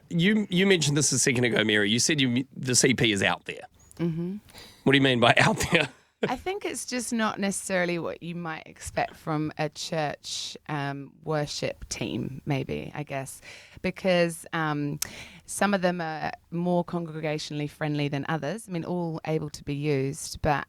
You mentioned this a second ago, Mary. You said the CP is out there. Mm-hmm. What do you mean by out there? I think it's just not necessarily what you might expect from a church worship team, maybe, I guess, because some of them are more congregationally friendly than others. I mean, all able to be used, but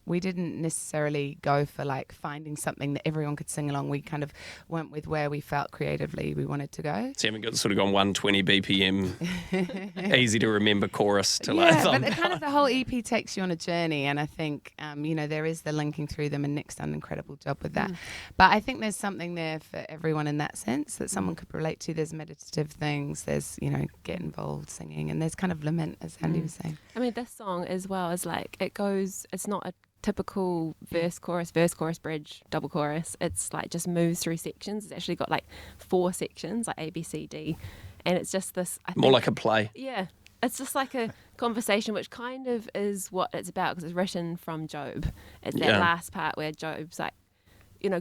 we didn't necessarily go for like finding something that everyone could sing along. We kind of went with where we felt creatively we wanted to go. So you haven't sort of gone 120 BPM, easy to remember chorus to but the whole EP takes you on a journey, and I think there is the linking through them, and Nick's done an incredible job with that. But I think there's something there for everyone in that sense that someone could relate to. There's meditative things, there's get involved singing, and there's kind of lament, as Andy was saying. I mean, this song as well is like it's not a typical verse, chorus, bridge, double chorus. It's like just moves through sections. It's actually got like 4 sections, like A, B, C, D, and it's just this. More like a play. Yeah. It's just like a conversation, which kind of is what it's about, because it's written from Job. It's that last part where Job's like,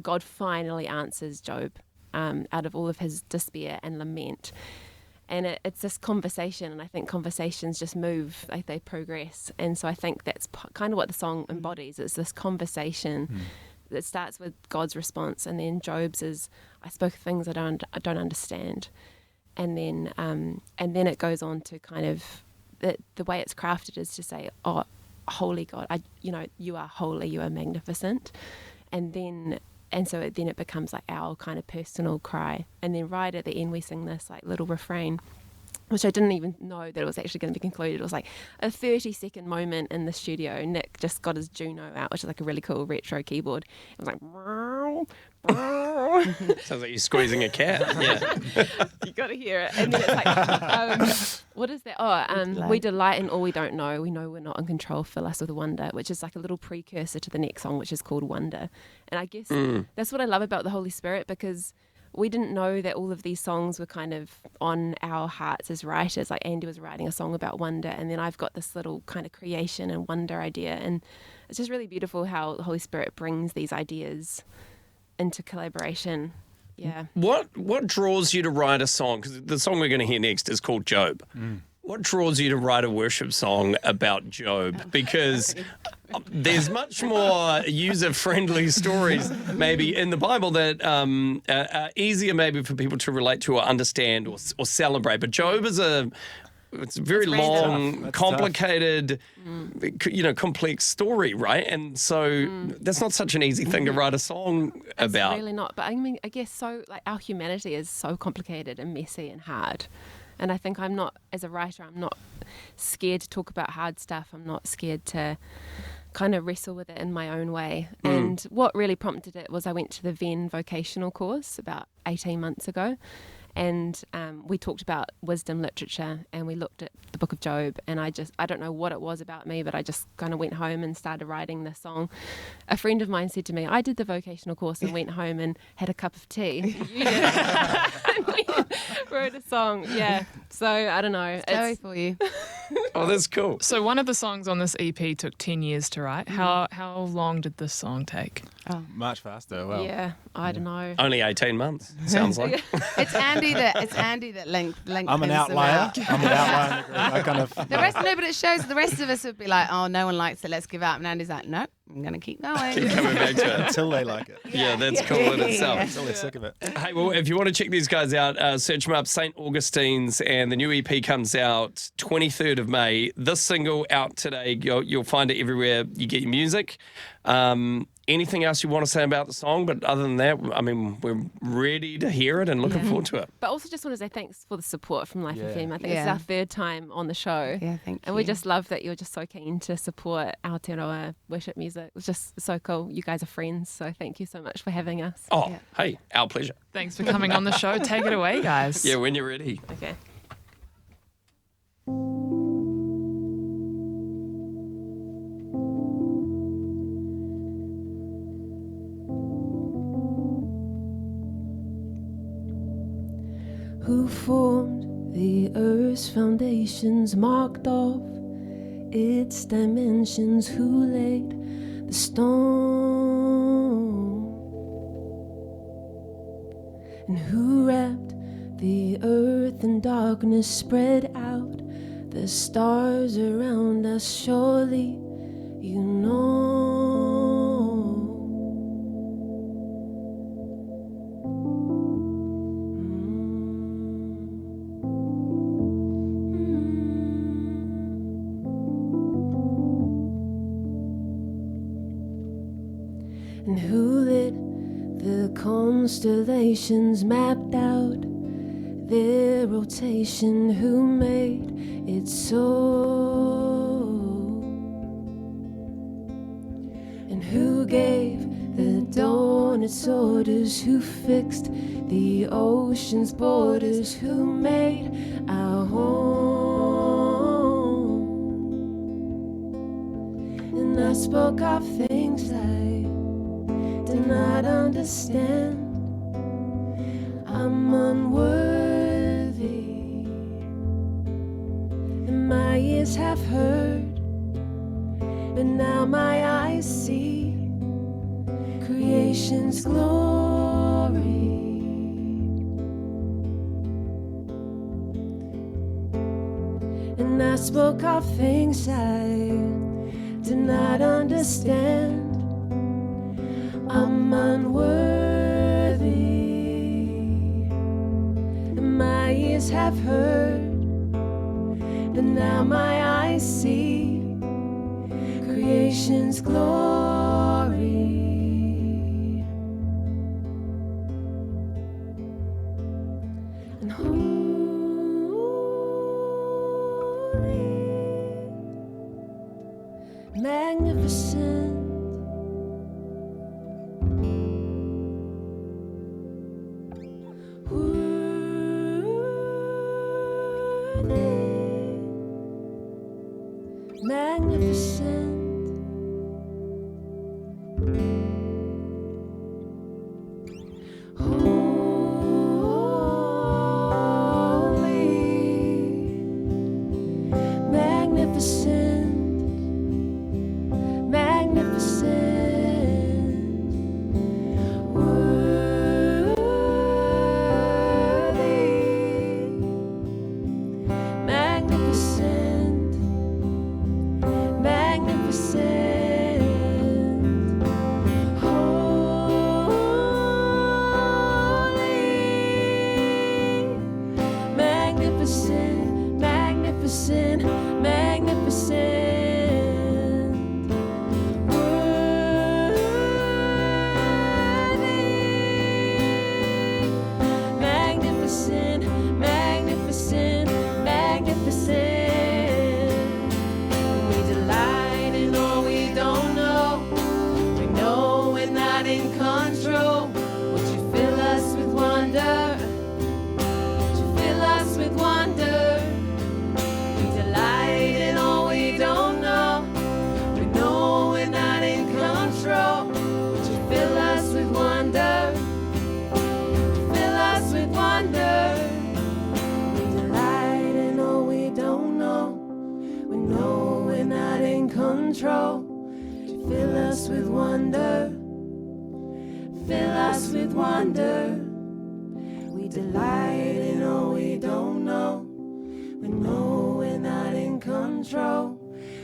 God finally answers Job out of all of his despair and lament. And it's this conversation, and I think conversations just move, like they progress. And so I think that's kind of what the song embodies. It's this conversation that starts with God's response, and then Job's is, I spoke things I don't understand. And then it goes on to kind of the way it's crafted is to say, oh, holy God, you are holy, you are magnificent, so then it becomes like our kind of personal cry. And then right at the end we sing this like little refrain, which I didn't even know that it was actually going to be concluded. It was like a 30-second moment in the studio. Nick just got his Juno out, which is like a really cool retro keyboard. It was like, sounds like you're squeezing a cat. Yeah, you got to hear it. And then it's like, what is that? We delight in all we don't know. We know we're not in control. Fill us with wonder, which is like a little precursor to the next song, which is called Wonder. And I guess that's what I love about the Holy Spirit, because we didn't know that all of these songs were kind of on our hearts as writers. Like Andy was writing a song about wonder, and then I've got this little kind of creation and wonder idea. And it's just really beautiful how the Holy Spirit brings these ideas into collaboration. Yeah. What draws you to write a song? Because the song we're going to hear next is called Job. What draws you to write a worship song about Job? Because there's much more user-friendly stories maybe in the Bible that are easier maybe for people to relate to or understand or celebrate. But Job is it's a very long, complicated, complex story, right? And so that's not such an easy thing to write a song about. It's really not. But I mean, I guess so, like our humanity is so complicated and messy and hard. And I think as a writer, I'm not scared to talk about hard stuff. I'm not scared to kind of wrestle with it in my own way. And what really prompted it was I went to the Venn vocational course about 18 months ago. And we talked about wisdom literature, and we looked at the book of Job, and I don't know what it was about me, but I just kind of went home and started writing this song. A friend of mine said to me, I did the vocational course and went home and had a cup of tea. You did. And we wrote a song. Yeah. So I don't know. Story for you. Oh, that's cool. So one of the songs on this EP took 10 years to write. How long did this song take? Oh. Much faster. Well, yeah, I don't know. Only 18 months, sounds like. It's Andy that linked. I'm an outlier. I'm an outlier in the group. I kind of. But it shows the rest of us would be like, oh, no one likes it, let's give up. And Andy's like, nope, I'm going to keep going. Keep coming back to it. Until they like it. Yeah, that's cool in itself. Until they're sick of it. Hey, well, if you want to check these guys out, search them up, Saint Augustine's, and the new EP comes out 23rd of May. This single out today. You'll find it everywhere you get your music. Anything else you want to say about the song? But other than that, I mean, we're ready to hear it and looking forward to it. But also just want to say thanks for the support from Life FM. I think it's our 3rd time on the show. Yeah, thank you. And we just love that you're just so keen to support Aotearoa worship music. It's just so cool. You guys are friends, so thank you so much for having us. Oh, hey, our pleasure. Thanks for coming on the show. Take it away, guys. Yeah, when you're ready. Okay. Who formed the earth's foundations, marked off its dimensions? Who laid the stone? And who wrapped The earth and darkness spread out, the stars around us, surely you know. And who lit the constellations, mapped out their rotation, who made it so? And who gave the dawn its orders, who fixed the ocean's borders, who made our home? And I spoke of things I did not understand. I'm unworthy, and my ears have heard, but now my eyes see creation's glory. And I spoke of things I did not understand. I'm unworthy, and my ears have heard, but now my eyes see creation's glory. And holy, magnificent, magnificent, holy, magnificent, magnificent, worthy, magnificent, magnificent, holy, magnificent, magnificent, magnificent, worthy, magnificent, magnificent, magnificent. We delight in all we don't know. We know we're not in control. Would you fill us with wonder? Would you fill us with wonder? We delight in all we don't know. We know we're not in control. Would you fill us with wonder? Fill us with wonder. We delight in all we don't know. We know we're not in control. Would you fill us with wonder? Fill us with wonder. We delight in all we don't know. We know we're not in control.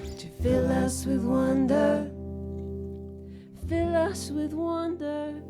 Would you fill us with wonder? Fill us with wonder.